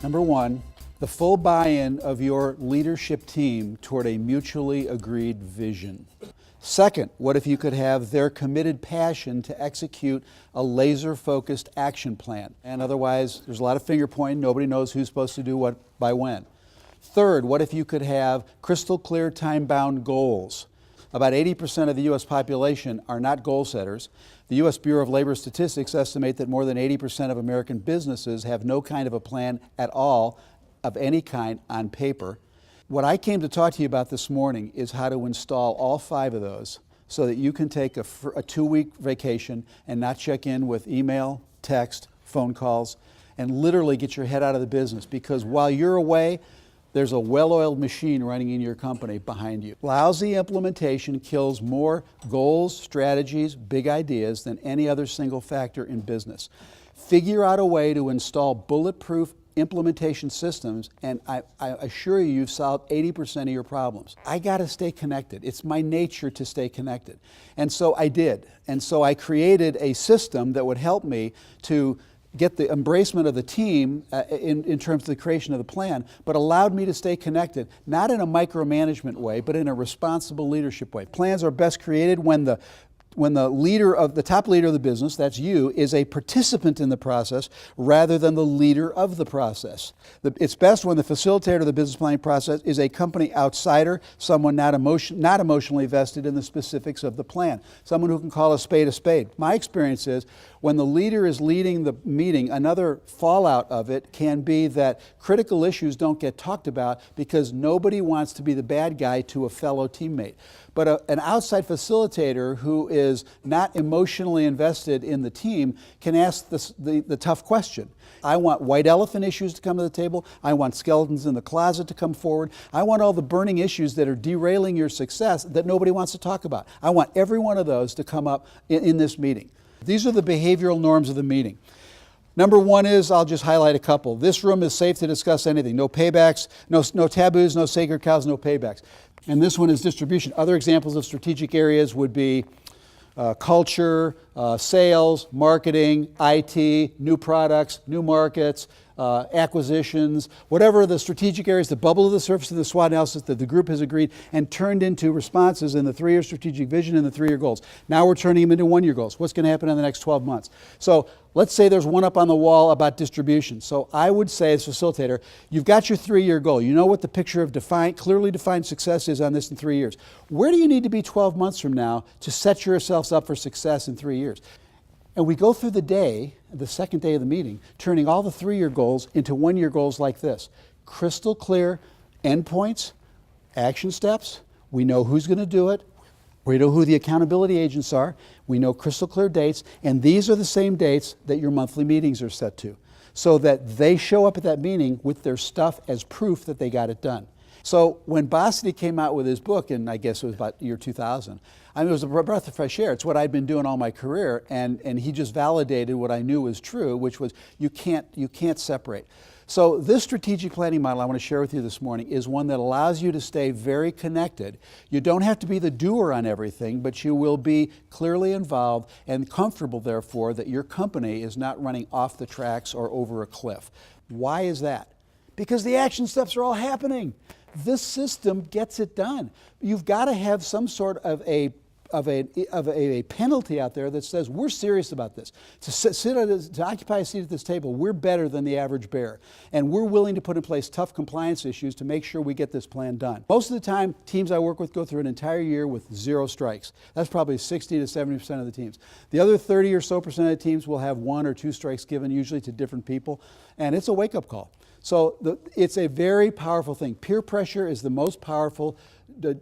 Number one, the full buy-in of your leadership team toward a mutually agreed vision. Second, what if you could have their committed passion to execute a laser-focused action plan? And otherwise, there's a lot of finger pointing. Nobody knows who's supposed to do what by when. Third, what if you could have crystal clear time-bound goals? About 80% of the U.S. population are not goal setters. The U.S. Bureau of Labor Statistics estimate that more than 80% of American businesses have no kind of a plan at all of any kind on paper. What I came to talk to you about this morning is how to install all 5 of those so that you can take a 2-week vacation and not check in with email, text, phone calls, and literally get your head out of the business, because while you're away, there's a well-oiled machine running in your company behind you. Lousy implementation kills more goals, strategies, big ideas than any other single factor in business. Figure out a way to install bulletproof implementation systems, and I assure you, you've solved 80% of your problems. I got to stay connected. It's my nature to stay connected. And so I did. And so I created a system that would help me to get the embracement of the team in terms of the creation of the plan, but allowed me to stay connected, not in a micromanagement way, but in a responsible leadership way. Plans are best created when the top leader of the business, that's you, is a participant in the process rather than the leader of the process. It's best when the facilitator of the business planning process is a company outsider, someone not emotionally vested in the specifics of the plan, someone who can call a spade a spade. My experience is when the leader is leading the meeting, another fallout of it can be that critical issues don't get talked about because nobody wants to be the bad guy to a fellow teammate. But an outside facilitator who is not emotionally invested in the team can ask the tough question. I want white elephant issues to come to the table. I want skeletons in the closet to come forward. I want all the burning issues that are derailing your success that nobody wants to talk about. I want every one of those to come up in this meeting. These are the behavioral norms of the meeting. Number one is, I'll just highlight a couple. This room is safe to discuss anything. No paybacks, no taboos, no sacred cows, no paybacks. And this one is distribution. Other examples of strategic areas would be culture, sales, marketing, IT, new products, new markets, acquisitions, whatever the strategic areas that bubble to the surface of the SWOT analysis that the group has agreed and turned into responses in the 3-year strategic vision and the 3-year goals. Now we're turning them into 1-year goals. What's going to happen in the next 12 months? So let's say there's one up on the wall about distribution. So I would say as facilitator, you've got your 3-year goal. You know what the picture of clearly defined success is on this in 3 years. Where do you need to be 12 months from now to set yourselves up for success in 3 years? And we go through the day, the second day of the meeting, turning all the 3-year goals into 1-year goals like this. Crystal clear endpoints, action steps. We know who's going to do it. We know who the accountability agents are. We know crystal clear dates. And these are the same dates that your monthly meetings are set to, so that they show up at that meeting with their stuff as proof that they got it done. So when Bossidy came out with his book, and I guess it was about year 2000, I mean, it was a breath of fresh air. It's what I'd been doing all my career, and he just validated what I knew was true, which was you can't separate. So this strategic planning model I want to share with you this morning is one that allows you to stay very connected. You don't have to be the doer on everything, but you will be clearly involved and comfortable, therefore, that your company is not running off the tracks or over a cliff. Why is that? Because the action steps are all happening. This system gets it done. You've got to have some sort of a penalty out there that says we're serious about this. To occupy a seat at this table, we're better than the average bear, and we're willing to put in place tough compliance issues to make sure we get this plan done. Most of the time, teams I work with go through an entire year with 0 strikes. That's probably 60 to 70% of the teams. The other 30 or so percent of the teams will have 1 or 2 strikes given, usually to different people, and it's a wake-up call. So it's a very powerful thing. Peer pressure is the most powerful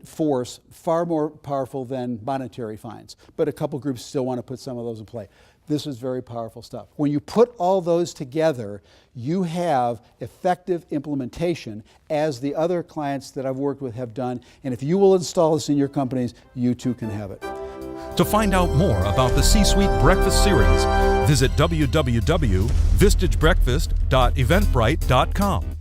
force, far more powerful than monetary fines. But a couple groups still want to put some of those in play. This is very powerful stuff. When you put all those together, you have effective implementation, as the other clients that I've worked with have done. And if you will install this in your companies, you too can have it. To find out more about the C-Suite Breakfast Series, visit www.vistagebreakfast.eventbrite.com.